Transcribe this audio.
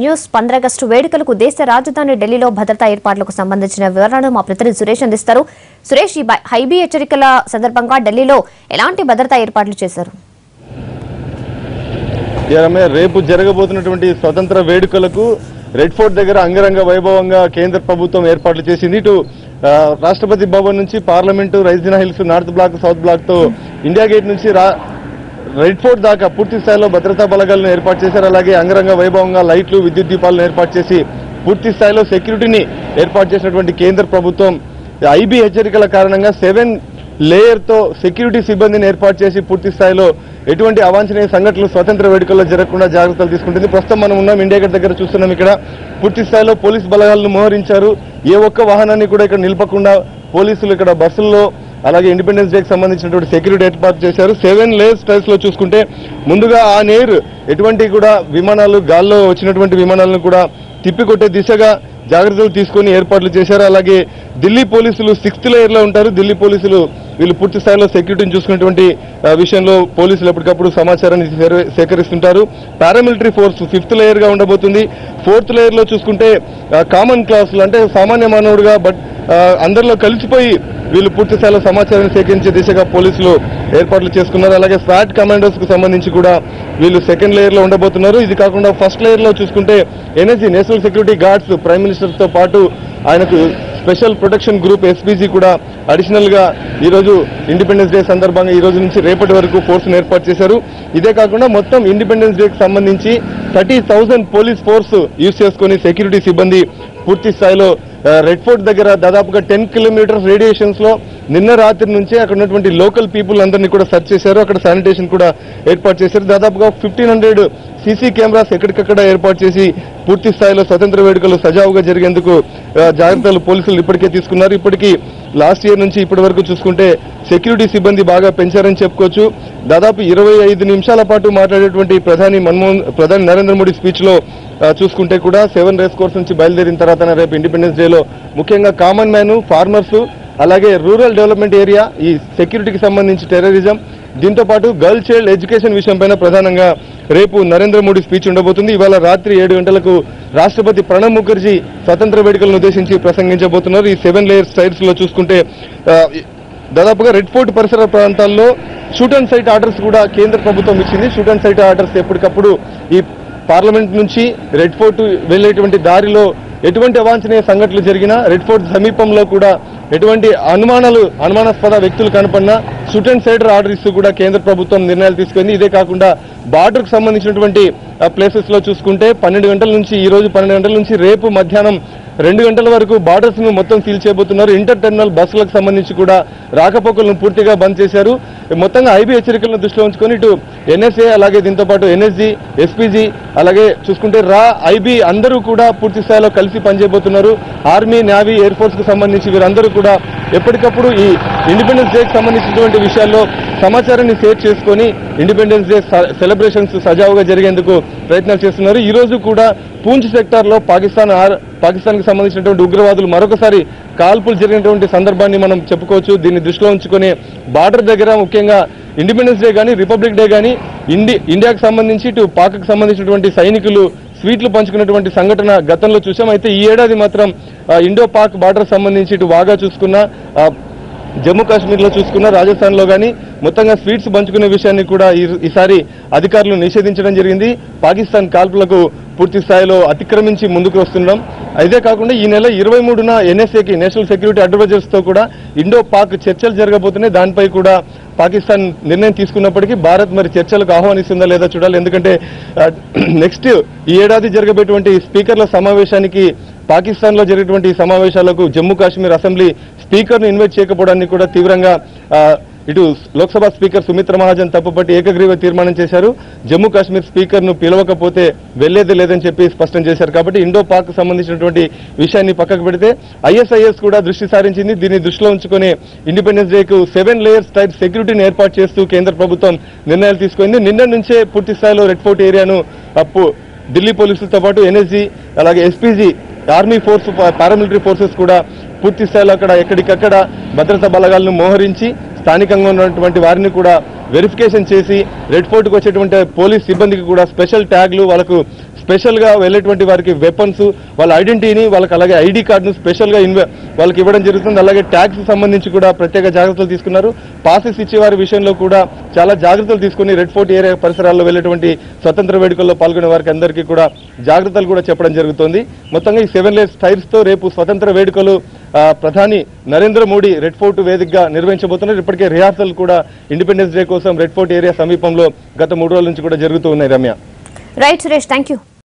News 15 August వేడుకలకు దేశ రాజధాని ఢిల్లీలో భద్రతా ఏర్పాట్లకు సంబంధించిన వివరాలను మా ప్రతినిధి సురేష్ అందిస్తారు. సురేష్, ఈ హైబీ హెచ్చరికల సందర్భంగా ఢిల్లీలో ఎలాంటి భద్రతా ఏర్పాట్లు చేశారు? రేపు జరగబోతున్నటువంటి స్వతంత్ర వేడుకలకు రెడ్ ఫోర్ట్ దగ్గర అంగరంగ వైభవంగా కేంద్ర ప్రభుత్వం ఏర్పాట్లు చేసింది. ఇటు రాష్ట్రపతి భవన్ నుంచి parliament, Raisina Hills, North Block, South Block తో ఇండియా గేట్ నుంచి రెడ్ ఫోర్ట్ దాకా పూర్తి స్థాయిలో భద్రతా బలగాలను ఏర్పాటు చేశారు. అలాగే అంగరంగ వైభవంగా లైట్లు, విద్యుత్ దీపాలను ఏర్పాటు చేసి పూర్తి స్థాయిలో సెక్యూరిటీని ఏర్పాటు చేసినటువంటి కేంద్ర ప్రభుత్వం ఐబీ హెచ్చరికల కారణంగా 7 లేయర్ తో సెక్యూరిటీ సిబ్బందిని ఏర్పాటు చేసి పూర్తి స్థాయిలో ఎటువంటి అవాంఛనీయ సంఘటనలు స్వతంత్ర వేడుకల్లో జరగకుండా జాగ్రత్తలు తీసుకుంటుంది. ప్రస్తుతం మనం ఉన్నాం ఇండియా గేట్ దగ్గర చూస్తున్నాం. ఇక్కడ పూర్తి స్థాయిలో పోలీస్ బలగాలను మోహరించారు. ఏ ఒక్క వాహనాన్ని కూడా ఇక్కడ నిలపకుండా పోలీసులు ఇక్కడ బస్సుల్లో అలాగే ఇండిపెండెన్స్ డేకి సంబంధించినటువంటి సెక్యూరిటీ ఏర్పాటు చేశారు. 7 లేయర్ స్టైల్స్ లో చూసుకుంటే ముందుగా ఆ నేర్ ఎటువంటి కూడా విమానాలు గాల్లో వచ్చినటువంటి విమానాలను కూడా తిప్పికొట్టే దిశగా జాగ్రత్తలు తీసుకుని ఏర్పాట్లు చేశారు. అలాగే ఢిల్లీ పోలీసులు 6th లేయర్ లో ఉంటారు. ఢిల్లీ పోలీసులు వీళ్ళు పూర్తి స్థాయిలో సెక్యూరిటీని చూసుకున్నటువంటి విషయంలో పోలీసులు ఎప్పటికప్పుడు సమాచారాన్ని సేకరిస్తుంటారు. పారామిలిటరీ ఫోర్స్ 5th లేయర్ గా ఉండబోతుంది. 4th లేయర్ లో చూసుకుంటే కామన్ క్లాసులు అంటే సామాన్య మానవుడుగా బట్ అందరిలో కలిసిపోయి వీళ్ళు పూర్తి స్థాయిలో సమాచారాన్ని సేకరించే దిశగా పోలీసులు ఏర్పాట్లు చేసుకున్నారు. అలాగే స్వాట్ కమాండోస్ కు సంబంధించి కూడా వీళ్ళు 2nd లేయర్ లో ఉండబోతున్నారు. ఇది కాకుండా 1st లేయర్ లో చూసుకుంటే NSG, national security guards, prime minister తో పాటు ఆయనకు స్పెషల్ ప్రొటెక్షన్ గ్రూప్ ఎస్పీజీ కూడా అడిషనల్ గా ఈ రోజు ఇండిపెండెన్స్ డే సందర్భంగా ఈ రోజు నుంచి రేపటి వరకు ఫోర్స్ ఏర్పాటు చేశారు. ఇదే కాకుండా మొత్తం ఇండిపెండెన్స్ డే కి సంబంధించి 30,000 పోలీస్ ఫోర్స్ యూజ్ చేసుకుని సెక్యూరిటీ సిబ్బంది పూర్తి స్థాయిలో రెడ్ ఫోర్ట్ దగ్గర దాదాపుగా 10 కిలోమీటర్స్ రేడియేషన్స్ లో నిన్న రాత్రి నుంచే అక్కడ ఉన్నటువంటి లోకల్ పీపుల్ అందరినీ కూడా సెర్చ్ చేశారు. అక్కడ శానిటేషన్ కూడా ఏర్పాటు చేశారు. దాదాపుగా 1500 సీసీ కెమెరాస్ ఎక్కడికక్కడ ఏర్పాటు చేసి పూర్తి స్థాయిలో స్వతంత్ర వేడుకలు సజావుగా జరిగేందుకు జాగ్రత్తలు పోలీసులు ఇప్పటికే తీసుకున్నారు. ఇప్పటికీ లాస్ట్ ఇయర్ నుంచి ఇప్పటి వరకు చూసుకుంటే సెక్యూరిటీ సిబ్బంది బాగా పెంచారని చెప్పుకోవచ్చు. దాదాపు 25 నిమిషాల పాటు మాట్లాడేటువంటి ప్రధాని నరేంద్ర మోడీ స్పీచ్ లో చూసుకుంటే కూడా 7 రేస్ కోర్స్ నుంచి బయలుదేరిన తర్వాత రేపు ఇండిపెండెన్స్ డేలో ముఖ్యంగా కామన్ మ్యాన్, ఫార్మర్స్, అలాగే రూరల్ డెవలప్మెంట్ ఏరియా, ఈ సెక్యూరిటీకి సంబంధించి టెర్రరిజం, దీంతో పాటు గర్ల్ చైల్డ్ ఎడ్యుకేషన్ విషయంపైన ప్రధానంగా రేపు నరేంద్ర మోడీ స్పీచ్ ఉండబోతుంది. ఇవాళ రాత్రి 7 గంటలకు రాష్ట్రపతి ప్రణబ్ ముఖర్జీ స్వతంత్ర వేడుకలను ఉద్దేశించి ప్రసంగించబోతున్నారు. ఈ 7 లేయర్ స్టైల్స్ లో చూసుకుంటే దాదాపుగా రెడ్ ఫోర్ట్ పరిసర ప్రాంతాల్లో షూట్ అండ్ సైట్ ఆర్డర్స్ కూడా కేంద్ర ప్రభుత్వం ఇచ్చింది. షూట్ అండ్ సైట్ ఆర్డర్స్ ఎప్పటికప్పుడు ఈ పార్లమెంట్ నుంచి రెడ్ ఫోర్ట్ వెళ్లేటువంటి దారిలో ఎటువంటి అవాంఛనీయ సంఘటనలు జరిగినా, రెడ్ ఫోర్ట్ సమీపంలో కూడా ఎటువంటి అనుమానాస్పద వ్యక్తులు కనపడినా షూట్ అండ్ సైట్ ఆర్డర్ ఇస్తూ కూడా కేంద్ర ప్రభుత్వం నిర్ణయాలు తీసుకుంది. ఇదే కాకుండా బార్డర్ కు సంబంధించినటువంటి ప్లేసెస్ లో చూసుకుంటే 12 గంటల నుంచి ఈ రోజు 12 గంటల నుంచి రేపు మధ్యాహ్నం 2 గంటల వరకు బార్డర్స్ ను మొత్తం సీల్ చేయబోతున్నారు. ఇంటర్ టెర్మినల్ బస్సులకు సంబంధించి కూడా రాకపోకలను పూర్తిగా బంద్ చేశారు. మొత్తంగా ఐబీ హెచ్చరికలను దృష్టిలో ఉంచుకొని ఇటు ఎన్ఎస్ఏ, అలాగే దీంతో పాటు ఎన్ఎస్జీ, ఎస్పీజీ, అలాగే చూసుకుంటే ఐబీ అందరూ కూడా పూర్తి స్థాయిలో కలిసి పనిచేయబోతున్నారు. ఆర్మీ, నేవీ, ఎయిర్ ఫోర్స్ కు సంబంధించి వీరందరూ కూడా ఎప్పటికప్పుడు ఈ ఇండిపెండెన్స్ డేకి సంబంధించినటువంటి విషయాల్లో సమాచారాన్ని షేర్ చేసుకొని ఇండిపెండెన్స్ డే సెలబ్రేషన్స్ సజావుగా జరిగేందుకు ప్రయత్నాలు చేస్తున్నారు. ఈ రోజు కూడా పూంచ్ సెక్టార్ లో పాకిస్తాన్ కి సంబంధించినటువంటి ఉగ్రవాదులు మరొకసారి కాల్పులు జరిగినటువంటి సందర్భాన్ని మనం చెప్పుకోవచ్చు. దీన్ని దృష్టిలో ఉంచుకుని బార్డర్ దగ్గర ముఖ్యంగా ఇండిపెండెన్స్ డే కానీ, రిపబ్లిక్ డే కానీ ఇండియాకు సంబంధించి ఇటు పాక్ కు సంబంధించినటువంటి సైనికులు స్వీట్లు పంచుకున్నటువంటి సంఘటన గతంలో చూసాం. అయితే ఈ ఏడాది మాత్రం ఇండో పాక్ బార్డర్ సంబంధించి ఇటు వాగా చూసుకున్న, జమ్మూ కాశ్మీర్ లో చూసుకున్న, రాజస్థాన్ లో కానీ మొత్తంగా స్వీట్స్ పంచుకునే విషయాన్ని కూడా ఈసారి అధికారులు నిషేధించడం జరిగింది. పాకిస్తాన్ కాల్పులకు పూర్తి స్థాయిలో అతిక్రమించి ముందుకు వస్తున్నాం. ఇదే కాకుండా ఈ నెల 23న ఎన్ఎస్ఏకి, నేషనల్ సెక్యూరిటీ అడ్వైజర్స్ తో కూడా ఇండో పాక్ చర్చలు జరగబోతున్నాయి. దానిపై కూడా పాకిస్తాన్ నిర్ణయం తీసుకున్నప్పటికీ భారత్ మరి చర్చలకు ఆహ్వానిస్తుందా లేదా చూడాలి. ఎందుకంటే నెక్స్ట్ ఈ ఏడాది జరగబోయేటువంటి స్పీకర్ల సమావేశానికి, పాకిస్తాన్ లో జరిగేటువంటి సమావేశాలకు జమ్మూ కాశ్మీర్ అసెంబ్లీ స్పీకర్ ను ఇన్వైట్ చేయకపోవడాన్ని కూడా తీవ్రంగా ఇటు లోక్సభ స్పీకర్ సుమిత్రా మహాజన్ తప్పుపట్టి ఏకగ్రీవ తీర్మానం చేశారు. జమ్మూ కాశ్మీర్ స్పీకర్ ను పిలవకపోతే వెళ్లేదే లేదని చెప్పి స్పష్టం చేశారు. కాబట్టి ఇండో పాక్ సంబంధించినటువంటి విషయాన్ని పక్కకు పెడితే ఐఎస్ఐఎస్ కూడా దృష్టి సారించింది. దీన్ని దృష్టిలో ఉంచుకుని ఇండిపెండెన్స్ డేకు 7 లేయర్స్ టైప్ సెక్యూరిటీని ఏర్పాటు చేస్తూ కేంద్ర ప్రభుత్వం నిర్ణయాలు తీసుకుంది. నిన్న నుంచే పూర్తి స్థాయిలో రెడ్ ఫోర్ట్ ఏరియాను ఢిల్లీ పోలీసులతో పాటు ఎన్ఎస్జీ, అలాగే SPG, army force, paramilitary forces కూడా పూర్తి స్థాయిలో అక్కడ ఎక్కడికక్కడ భద్రతా బలగాలను మోహరించి స్థానికంగా ఉన్నటువంటి వారిని కూడా వెరిఫికేషన్ చేసి రెడ్ ఫోర్ట్కి వచ్చేటువంటి పోలీస్ సిబ్బందికి కూడా స్పెషల్ ట్యాగ్లు, వాళ్ళకు స్పెషల్గా వెళ్ళేటువంటి వారికి వెపన్స్, వాళ్ళ ఐడెంటిటీని, వాళ్ళకి అలాగే ఐడి కార్డును స్పెషల్గా వాళ్ళకి ఇవ్వడం జరుగుతుంది. అలాగే ట్యాక్స్ సంబంధించి కూడా ప్రత్యేక జాగ్రత్తలు తీసుకున్నారు. పాసెస్ ఇచ్చే వారి విషయంలో కూడా చాలా జాగ్రత్తలు తీసుకుని రెడ్ ఫోర్ట్ ఏరియా పరిసరాల్లో వెళ్ళేటువంటి స్వతంత్ర వేడుకల్లో పాల్గొనే వారికి అందరికీ కూడా జాగ్రత్తలు కూడా చెప్పడం జరుగుతోంది. మొత్తంగా ఈ 7 లేయర్స్ టైర్స్ తో రేపు స్వతంత్ర వేడుకలు ప్రధాని నరేంద్ర మోడీ రెడ్ ఫోర్ట్ వేదికగా నిర్వహించబోతున్నారు. ఇప్పటికే రిహార్సల్ కూడా ఇండిపెండెన్స్ డే కోసం రెడ్ ఫోర్ట్ ఏరియా సమీపంలో గత 3 రోజుల నుంచి కూడా జరుగుతూ ఉన్నాయి. Ramya. Right Suresh, thank you.